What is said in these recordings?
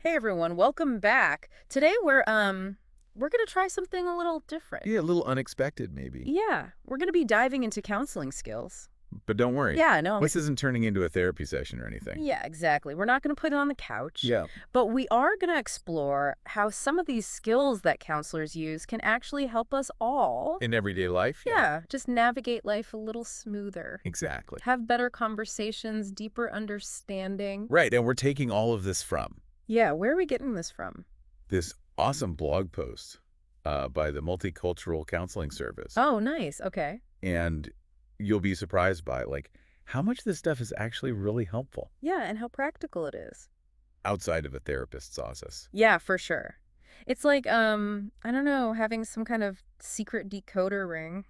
Hey everyone, welcome back. Today we're going to try something a little different. Yeah, a little unexpected maybe. Yeah, we're going to be diving into counseling skills. But don't worry. Yeah, no. This isn't turning into a therapy session or anything. Yeah, exactly. We're not going to put it on the couch. Yeah. But we are going to explore how some of these skills that counselors use can actually help us all. In everyday life? Yeah, just navigate life a little smoother. Exactly. Have better conversations, deeper understanding. Right, and we're taking all of this from Yeah, where are we getting this from? this awesome blog post by the Multicultural Counseling Service. Oh, nice. Okay. And you'll be surprised by, like, how much this stuff is actually really helpful Yeah, and how practical it is. outside of a therapist's office. Yeah, for sure. It's like, I don't know, having some kind of secret decoder ring.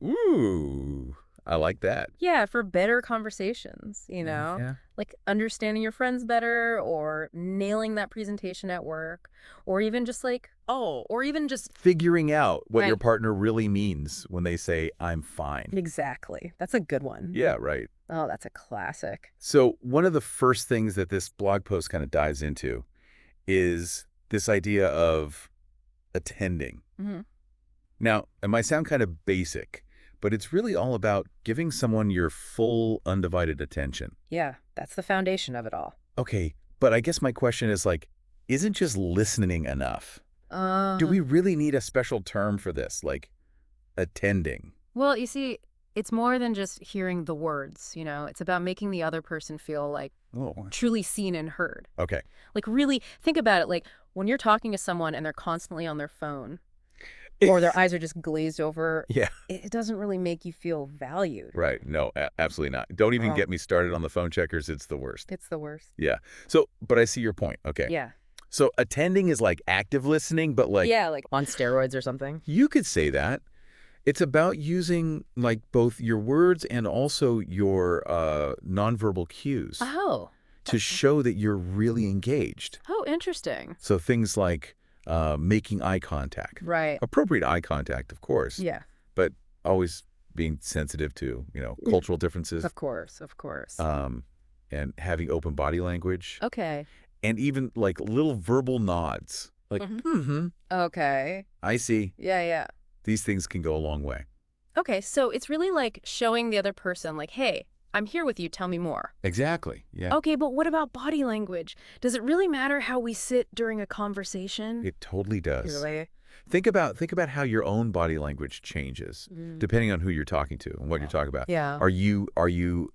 Ooh, I like that. Yeah, for better conversations, you know? Yeah. Like understanding your friends better or nailing that presentation at work or even just Figuring out what your Right. partner really means when they say, I'm fine. Exactly. That's a good one. Yeah, right. Oh, that's a classic. So one of the first things that this blog post kind of dives into is this idea of attending. Hmm. Now, it might sound kind of basic, but it's really all about giving someone your full, undivided attention. Yeah, that's the foundation of it all. Okay, but I guess my question is like, isn't just listening enough? Do we really need a special term for this, like attending? Well, you see, it's more than just hearing the words, It's about making the other person feel like Oh, truly seen and heard. okay. Like, really think about it. Like, when you're talking to someone and they're constantly on their phone or their eyes are just glazed over, Yeah, it doesn't really make you feel valued. right. No, absolutely not. Don't even Oh. get me started on the phone checkers. It's the worst. It's the worst. Yeah. So, but I see your point. Okay. Yeah. So attending is like active listening, but like Yeah, like on steroids or something. you could say that. It's about using like both your words and also your nonverbal cues Oh. to show that you're really engaged. Oh, interesting. So things like making eye contact, Right. appropriate eye contact, of course, Yeah. but always being sensitive to, cultural differences, Of course. Of course. and having open body language, Okay. and even like little verbal nods, like, Mhm. Okay. I see. Yeah, yeah. These things can go a long way. Okay, so it's really like showing the other person, like, hey, I'm here with you. Tell me more. Exactly. Yeah. Okay, but what about body language? Does it really matter how we sit during a conversation? It totally does. Really? Think about how your own body language changes depending on who you're talking to and what you're talking about. Yeah. Are you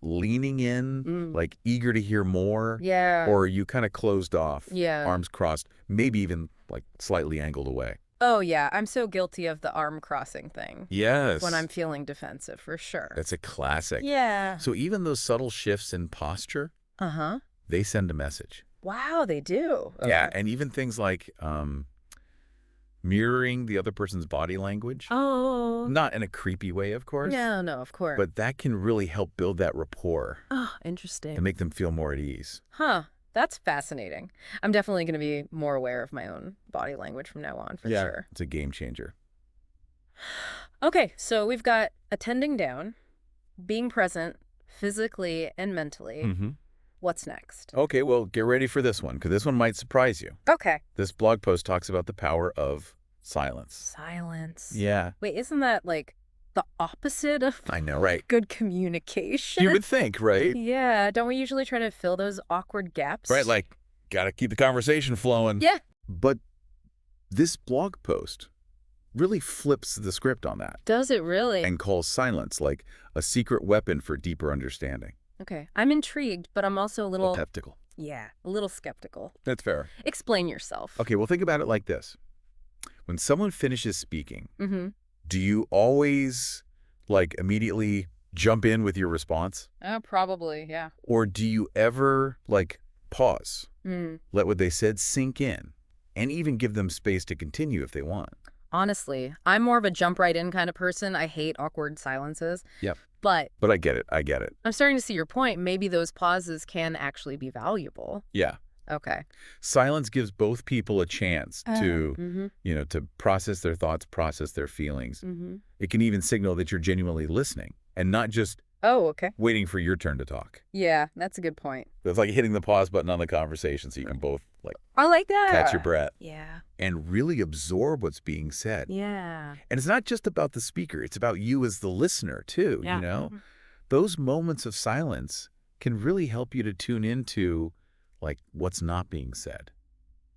leaning in, like eager to hear more? Yeah. Or are you kind of closed off, Yeah. arms crossed, maybe even like slightly angled away? Oh, yeah. I'm so guilty of the arm crossing thing Yes. when I'm feeling defensive, for sure. That's a classic. Yeah. So even those subtle shifts in posture, Uh-huh. they send a message. Wow, they do. Yeah, Okay. and even things like mirroring the other person's body language. Oh. Not in a creepy way, of course. No, no, of course. But that can really help build that rapport Oh, interesting. and make them feel more at ease. Huh. That's fascinating. I'm definitely going to be more aware of my own body language from now on, for sure. It's a game changer. Okay, so we've got attending down, being present physically and mentally. Mm-hmm. What's next? Okay, well, get ready for this one, because this one might surprise you. Okay. This blog post talks about the power of silence. Silence. Yeah. Wait, isn't that like the opposite of I know, right? good communication? You would think, right? Yeah, don't we usually try to fill those awkward gaps? Right, like, gotta keep the conversation flowing. Yeah. But this blog post really flips the script on that Does it really? and calls silence like a secret weapon for deeper understanding. Okay, I'm intrigued, but I'm also a little, Skeptical. yeah, a little skeptical. That's fair. Explain yourself. Okay, well, think about it like this. When someone finishes speaking, Mm-hmm. do you always, like, immediately jump in with your response? Probably, yeah. Or do you ever, like, pause, Mm. let what they said sink in, and even give them space to continue if they want? Honestly, I'm more of a jump right in kind of person. I hate awkward silences. Yep. But But I get it. I'm starting to see your point. Maybe those pauses can actually be valuable. Yeah. Okay. Silence gives both people a chance to, Mm-hmm. to process their thoughts, process their feelings. Mm-hmm. It can even signal that you're genuinely listening and not just Oh, okay. waiting for your turn to talk. Yeah, that's a good point. It's like hitting the pause button on the conversation so you can both like I like catch your that. breath Yeah. and really absorb what's being said. Yeah. And it's not just about the speaker, it's about you as the listener too, you Yeah. know? Those moments of silence can really help you to tune into like what's not being said,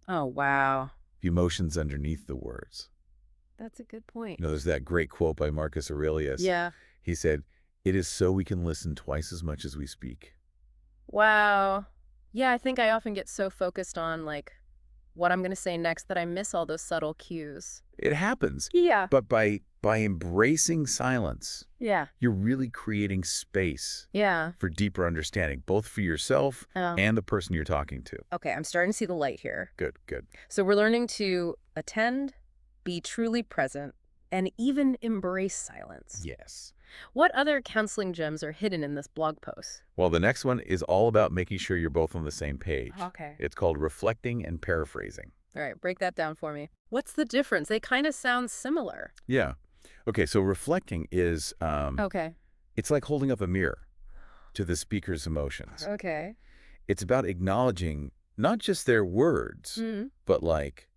Oh, wow. the emotions underneath the words. That's a good point. You know, there's that great quote by Marcus Aurelius. Yeah. He said, "It is so we can listen twice as much as we speak." Wow. Yeah, I think I often get so focused on like what I'm going to say next that I miss all those subtle cues. It happens. Yeah. But by embracing silence, Yeah. you're really creating space Yeah. for deeper understanding, both for yourself Oh. and the person you're talking to. Okay, I'm starting to see the light here. Good, good. So we're learning to attend, be truly present, and even embrace silence. Yes. What other counseling gems are hidden in this blog post? Well, the next one is all about making sure you're both on the same page. Okay. It's called reflecting and paraphrasing. All right, break that down for me. What's the difference? They kind of sound similar. Yeah. Okay, so reflecting is, Okay. it's like holding up a mirror to the speaker's emotions. Okay. It's about acknowledging not just their words, Mm. but like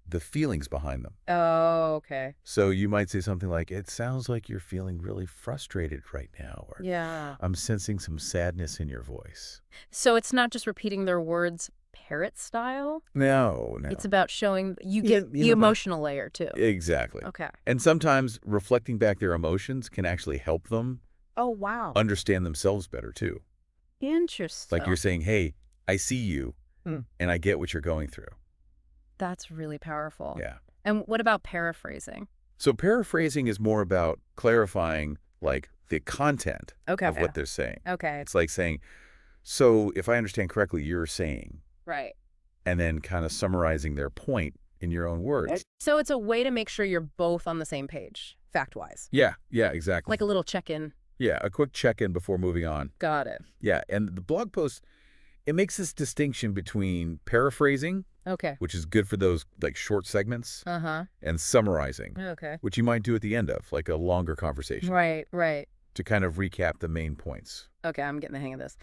the feelings behind them. Oh, okay. So you might say something like, "It sounds like you're feeling really frustrated right now," or Yeah. "I'm sensing some sadness in your voice." So it's not just repeating their words parrot style? No, no. It's about showing you Yeah, get you the know, emotional layer too. exactly. Okay. And sometimes reflecting back their emotions can actually help them Oh, wow. understand themselves better too. Interesting. Like you're saying, "Hey, I see you Mm. and I get what you're going through." That's really powerful. Yeah. And what about paraphrasing? So paraphrasing is more about clarifying like the content Okay. of what they're saying. Okay. It's like saying, "So if I understand correctly, you're saying," Right. and then kind of summarizing their point in your own words. So it's a way to make sure you're both on the same page, fact-wise. Yeah, exactly. Like a little check-in. Yeah, a quick check-in before moving on. Got it. Yeah, and the blog post, it makes this distinction between paraphrasing, Okay. which is good for those like short segments, Uh-huh. and summarizing, Okay. which you might do at the end of, like a longer conversation, Right, right. to kind of recap the main points. Okay, I'm getting the hang of this.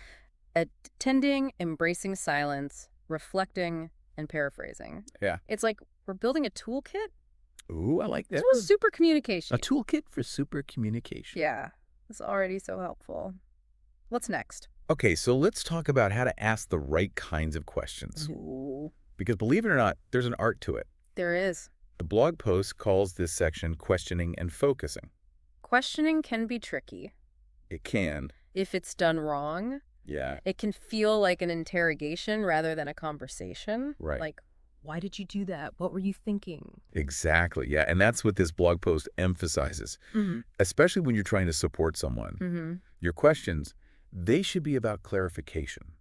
Attending, embracing silence, reflecting, and paraphrasing. Yeah. It's like we're building a toolkit. Ooh, I like that. This was super communication. A toolkit for super communication. Yeah. It's already so helpful. What's next? Okay, so let's talk about how to ask the right kinds of questions. Ooh, Because believe it or not, there's an art to it. there is. The blog post calls this section questioning and focusing. Questioning can be tricky. It can. If it's done wrong, Yeah. it can feel like an interrogation rather than a conversation. Right. Like, why did you do that? What were you thinking? Exactly. Yeah. And that's what this blog post emphasizes, Mm-hmm. especially when you're trying to support someone. Mm-hmm. Your questions, they should be about clarification,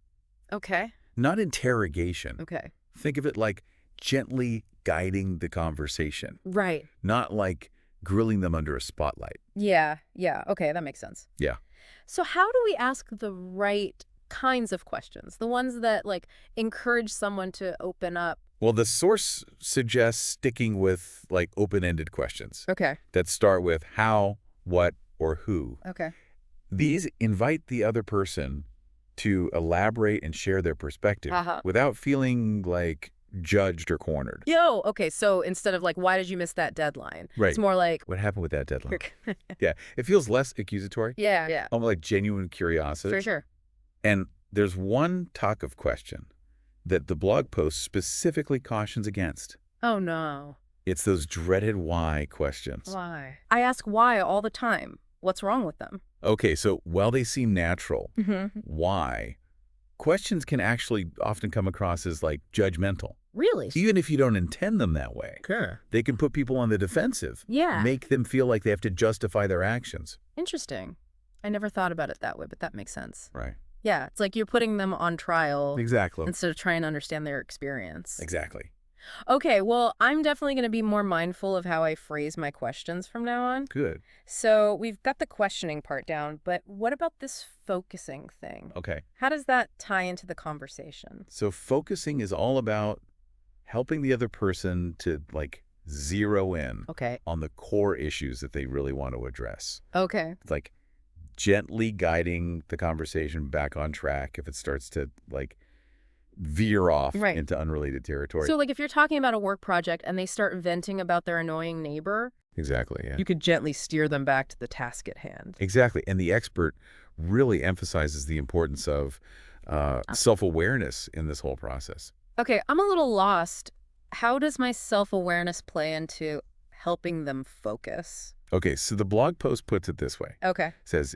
Okay. not interrogation. Okay. Think of it like gently guiding the conversation, Right. not like grilling them under a spotlight. Yeah. Yeah. Okay. That makes sense. Yeah. So how do we ask the right kinds of questions? The ones that like encourage someone to open up. Well, the source suggests sticking with like open-ended questions Okay. that start with how, what, or who. Okay. These invite the other person to elaborate and share their perspective Uh-huh. without feeling like judged or cornered. Yo, okay, so instead of like, why did you miss that deadline? Right. It's more like, What happened with that deadline? Yeah, it feels less accusatory, yeah, almost like genuine curiosity. for sure. And there's one talk of question that the blog post specifically cautions against. Oh, no. It's those dreaded why questions. Why? I ask why all the time. What's wrong with them? Okay, so while they seem natural, Mm-hmm. why? Questions can actually often come across as like judgmental. Really? Even if you don't intend them that way. Sure. They can put people on the defensive. Yeah. Make them feel like they have to justify their actions. Interesting. I never thought about it that way, but that makes sense. Right. Yeah, it's like you're putting them on trial Exactly. instead of trying to understand their experience. Exactly. Okay, well, I'm definitely going to be more mindful of how I phrase my questions from now on. Good. So we've got the questioning part down, but what about this focusing thing? Okay. How does that tie into the conversation? So focusing is all about helping the other person to like zero in Okay. on the core issues that they really want to address. Okay. Like gently guiding the conversation back on track if it starts to, like, veer off Right. into unrelated territory. So, like, if you're talking about a work project and they start venting about their annoying neighbor, Exactly, yeah. you could gently steer them back to the task at hand. Exactly. And the expert really emphasizes the importance of self-awareness in this whole process. Okay, I'm a little lost. How does my self-awareness play into helping them focus? Okay, so the blog post puts it this way. Okay. It says,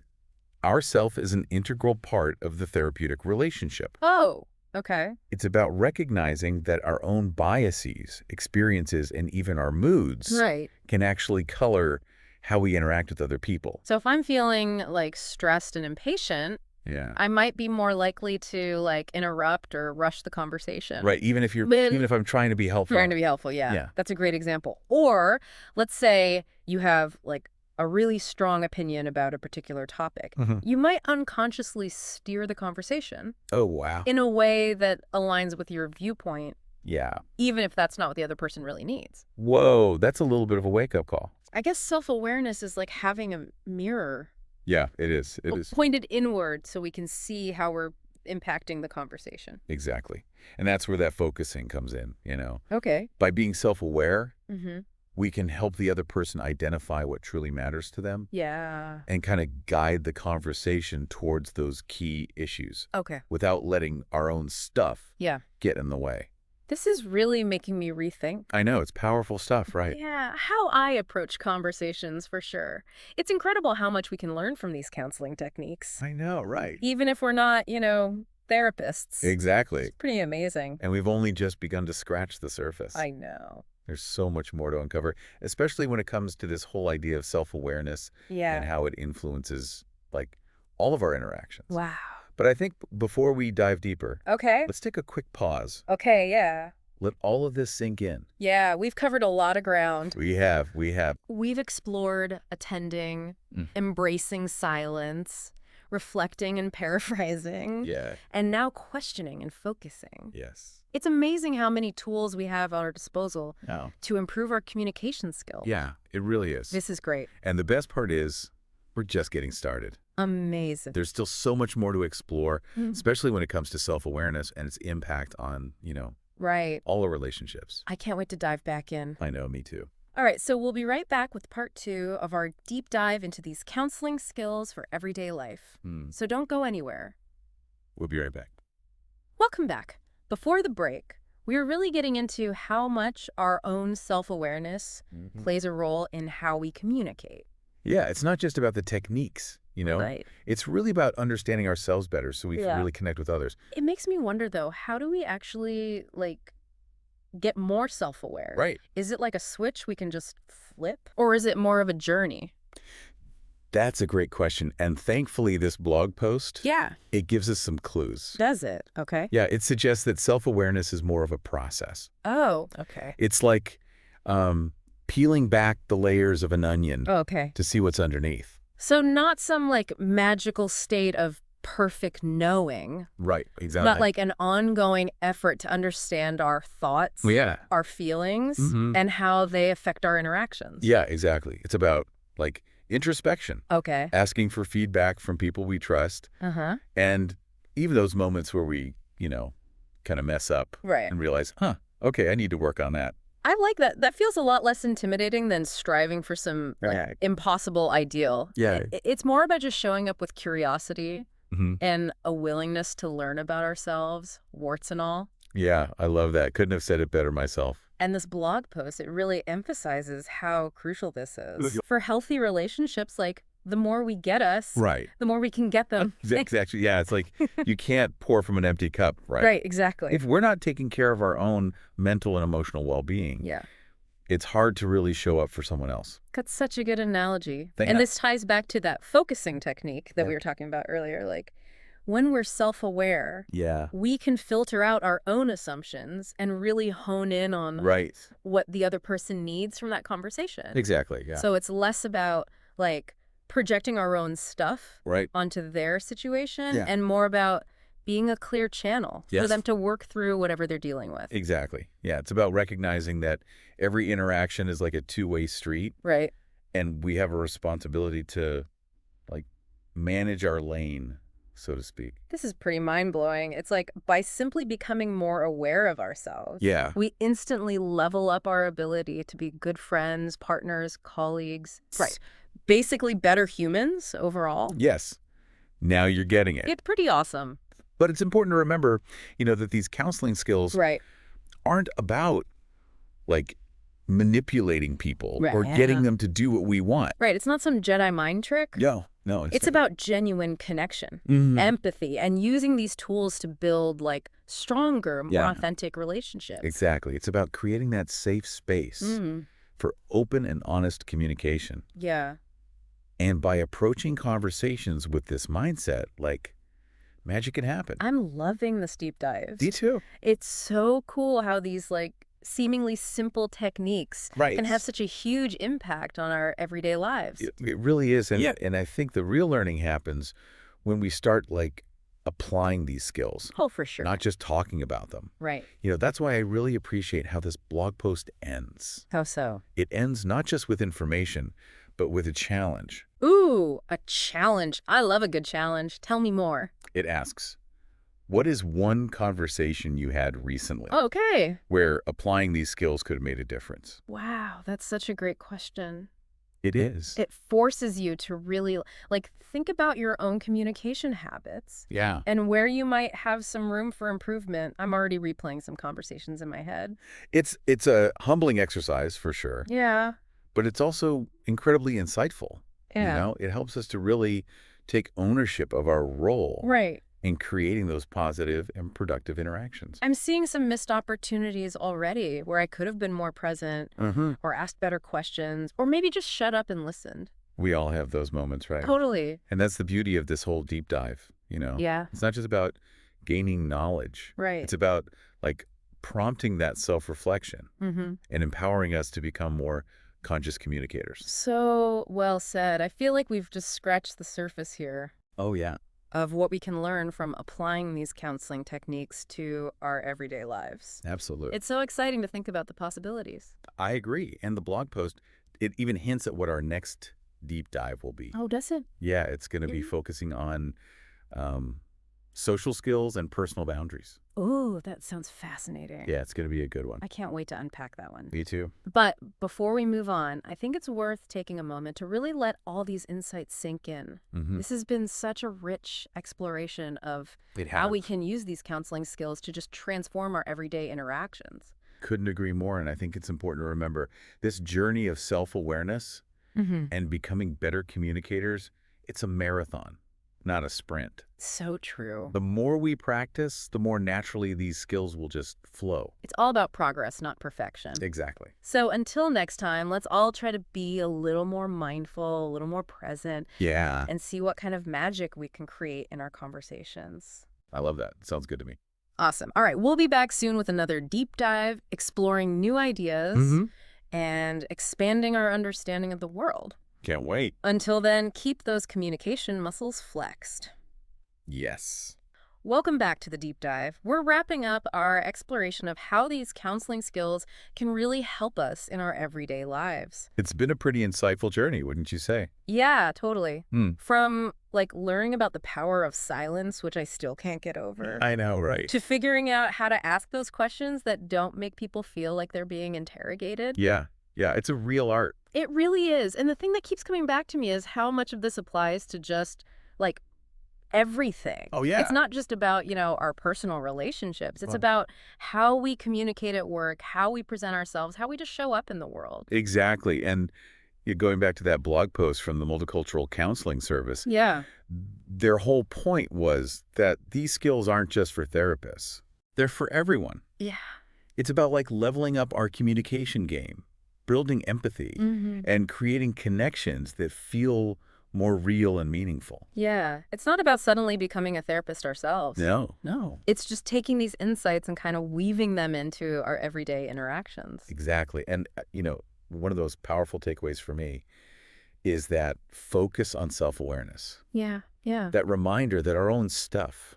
our self is an integral part of the therapeutic relationship. Oh, okay. It's about recognizing that our own biases, experiences, and even our moods Right. can actually color how we interact with other people. So if I'm feeling, like, stressed and impatient, Yeah. I might be more likely to, like, interrupt or rush the conversation. Right. Even if I'm trying to be helpful. Trying to be helpful, yeah. Yeah. That's a great example. Or let's say you have, like, a really strong opinion about a particular topic. Mhm. You might unconsciously steer the conversation Oh, wow. in a way that aligns with your viewpoint, Yeah. even if that's not what the other person really needs. Whoa, that's a little bit of a wake-up call. I guess self-awareness is like having a mirror Yeah, it is. It is. pointed inward so we can see how we're impacting the conversation. Exactly. And that's where that focusing comes in, you know. Okay. By being self-aware, Mm-hmm. we can help the other person identify what truly matters to them Yeah. and kind of guide the conversation towards those key issues Okay. without letting our own stuff Yeah. get in the way. This is really making me rethink. I know, it's powerful stuff, right? Yeah, how I approach conversations for sure. It's incredible how much we can learn from these counseling techniques. I know, right. Even if we're not, therapists. Exactly. It's pretty amazing. And we've only just begun to scratch the surface. I know. There's so much more to uncover, especially when it comes to this whole idea of self-awareness and Yeah. how it influences, like, all of our interactions. Wow. But I think before we dive deeper, Okay. let's take a quick pause. Okay, yeah. Let all of this sink in. Yeah, we've covered a lot of ground. We have. We've explored attending, Mm. embracing silence, reflecting and paraphrasing, Yeah. and now questioning and focusing. Yes. It's amazing how many tools we have at our disposal Oh. to improve our communication skills. Yeah, it really is. This is great. And the best part is, we're just getting started. Amazing. There's still so much more to explore, Mm. especially when it comes to self-awareness and its impact on, Right. all our relationships. I can't wait to dive back in. I know, me too. All right, so we'll be right back with part 2 of our deep dive into these counseling skills for everyday life. So don't go anywhere. We'll be right back. Welcome back. Before the break, we were really getting into how much our own self-awareness plays a role in how we communicate. Yeah, it's not just about the techniques, Right. It's really about understanding ourselves better so we can Yeah. really connect with others. It makes me wonder, though, how do we actually, get more self-aware? Right. Is it like a switch we can just flip? Or is it more of a journey? That's a great question. And thankfully, this blog post, Yeah. it gives us some clues. Does it? Okay. Yeah, it suggests that self-awareness is more of a process. Oh, okay. It's like peeling back the layers of an onion Okay. to see what's underneath. So not some, magical state of perfect knowing, Right, exactly. but like an ongoing effort to understand our thoughts, Yeah. our feelings, Mhm. and how they affect our interactions. Yeah, exactly. It's about, introspection, Okay. asking for feedback from people we trust, Uh-huh. and even those moments where we, kind of mess up Right. and realize, okay, I need to work on that. I like that. That feels a lot less intimidating than striving for some Right. impossible ideal. Yeah. It's more about just showing up with curiosity Hmm. and a willingness to learn about ourselves, warts and all. Yeah, I love that. Couldn't have said it better myself. And this blog post, it really emphasizes how crucial this is. For healthy relationships, the more we get us, Right. the more we can get them. Exactly. Yeah, it's like you can't pour from an empty cup, right? Right, exactly. If we're not taking care of our own mental and emotional well-being, Yeah. it's hard to really show up for someone else. That's such a good analogy. Thank And you. this ties back to that focusing technique that Yeah. we were talking about earlier. When we're self-aware, Yeah. we can filter out our own assumptions and really hone in on Right. what the other person needs from that conversation. Exactly. Yeah. So it's less about, projecting our own stuff Right. onto their situation Yeah. and more about being a clear channel for Yes. them to work through whatever they're dealing with. Exactly. Yeah. It's about recognizing that every interaction is like a two-way street, Right. and we have a responsibility to, manage our lane, so to speak. This is pretty mind-blowing. It's like by simply becoming more aware of ourselves, Yeah. we instantly level up our ability to be good friends, partners, colleagues. Right. Basically better humans overall. Yes. Now you're getting it. It's pretty awesome. But it's important to remember, that these counseling skills Right. aren't about, like, manipulating people Right. or Yeah. getting them to do what we want. Right. It's not some Jedi mind trick. No. It's about genuine connection, Mhm. empathy, and using these tools to build like stronger, more Yeah. authentic relationships. Exactly. It's about creating that safe space Mm, for open and honest communication. yeah. And by approaching conversations with this mindset, like, magic can happen. I'm loving this deep dives. Me too. It's so cool how these like seemingly simple techniques Right. can have such a huge impact on our everyday lives. It really is. And I think the real learning happens when we start, like, applying these skills, Oh, for sure. not just talking about them. Right. That's why I really appreciate how this blog post ends. How so? It ends not just with information, but with a challenge. Ooh, a challenge. I love a good challenge. Tell me more. It asks, what is one conversation you had recently Okay. where applying these skills could have made a difference? Wow, that's such a great question. It is. It forces you to really like think about your own communication habits Yeah. and where you might have some room for improvement. I'm already replaying some conversations in my head. It's a humbling exercise for sure, Yeah. but it's also incredibly insightful. Yeah. It helps us to really take ownership of our role Right. in creating those positive and productive interactions. I'm seeing some missed opportunities already where I could have been more present Mm-hmm. or asked better questions or maybe just shut up and listened. We all have those moments, right? Totally. And that's the beauty of this whole deep dive, Yeah. It's not just about gaining knowledge. Right. It's about, like, prompting that self-reflection Mm-hmm. and empowering us to become more conscious communicators. So well said. I feel like we've just scratched the surface here Oh, yeah. of what we can learn from applying these counseling techniques to our everyday lives. Absolutely. It's so exciting to think about the possibilities. I agree. And the blog post, it even hints at what our next deep dive will be. Oh, does it? Yeah, it's going to be Yeah. focusing on social skills and personal boundaries. Oh, that sounds fascinating. Yeah, it's going to be a good one. I can't wait to unpack that one. Me too. But before we move on, I think it's worth taking a moment to really let all these insights sink in. Mm-hmm. This has been such a rich exploration of It how we has. can use these counseling skills to just transform our everyday interactions. Couldn't agree more. And I think it's important to remember this journey of self-awareness Mm-hmm. and becoming better communicators, it's a marathon, not a sprint. So true. The more we practice, the more naturally these skills will just flow. It's all about progress, not perfection. Exactly. So until next time, let's all try to be a little more mindful, a little more present, Yeah. and see what kind of magic we can create in our conversations. I love that. Sounds good to me. Awesome. All right, we'll be back soon with another deep dive, exploring new ideas and expanding our understanding of the world. Can't wait. Until then, keep those communication muscles flexed. Yes. Welcome back to the deep dive. We're wrapping up our exploration of how these counseling skills can really help us in our everyday lives. It's been a pretty insightful journey, wouldn't you say? Yeah, totally. Hmm. From like learning about the power of silence, which I still can't get over, I know, right? to figuring out how to ask those questions that don't make people feel like they're being interrogated. Yeah. Yeah, it's a real art. It really is. And the thing that keeps coming back to me is how much of this applies to just like everything. Oh, yeah. It's not just about, our personal relationships. It's Well- about how we communicate at work, how we present ourselves, how we just show up in the world. Exactly. And going back to that blog post from the Multicultural Counseling Service, Yeah. their whole point was that these skills aren't just for therapists. They're for everyone. Yeah. It's about, like, leveling up our communication game, building empathy, Mm-hmm. and creating connections that feel more real and meaningful. Yeah. It's not about suddenly becoming a therapist ourselves. No. It's just taking these insights and kind of weaving them into our everyday interactions. Exactly. And, one of those powerful takeaways for me is that focus on self-awareness. Yeah. Yeah. That reminder that our own stuff,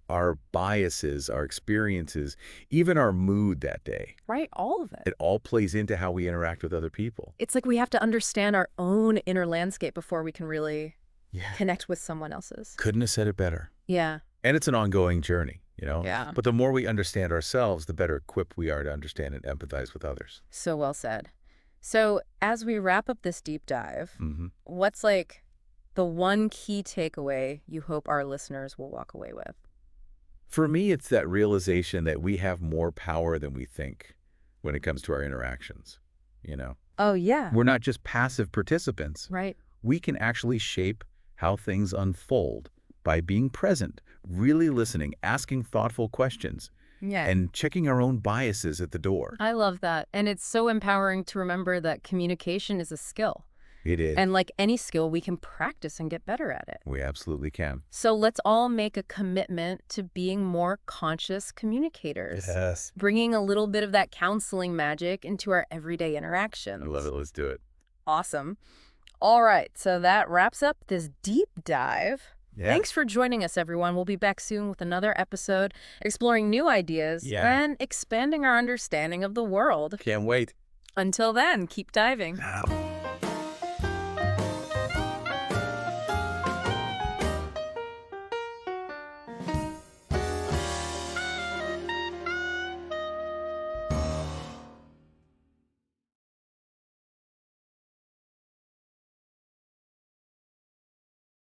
our biases, our experiences, even our mood that day, Right. All of it. it all plays into how we interact with other people. It's like we have to understand our own inner landscape before we can really Yeah. connect with someone else's. Couldn't have said it better. Yeah. And it's an ongoing journey, you know? Yeah. But the more we understand ourselves, the better equipped we are to understand and empathize with others. So well said. So as we wrap up this deep dive, what's like the one key takeaway you hope our listeners will walk away with? For me, it's that realization that we have more power than we think when it comes to our interactions, you know? Oh, yeah. We're not just passive participants. Right. We can actually shape how things unfold by being present, really listening, asking thoughtful questions, Yeah. and checking our own biases at the door. I love that. And it's so empowering to remember that communication is a skill. It is. And like any skill, we can practice and get better at it. We absolutely can. So let's all make a commitment to being more conscious communicators. Yes. Bringing a little bit of that counseling magic into our everyday interactions. I love it. Let's do it. Awesome. All right, so that wraps up this deep dive. Yeah. Thanks for joining us, everyone. We'll be back soon with another episode, exploring new ideas and expanding our understanding of the world. Can't wait. Until then, keep diving.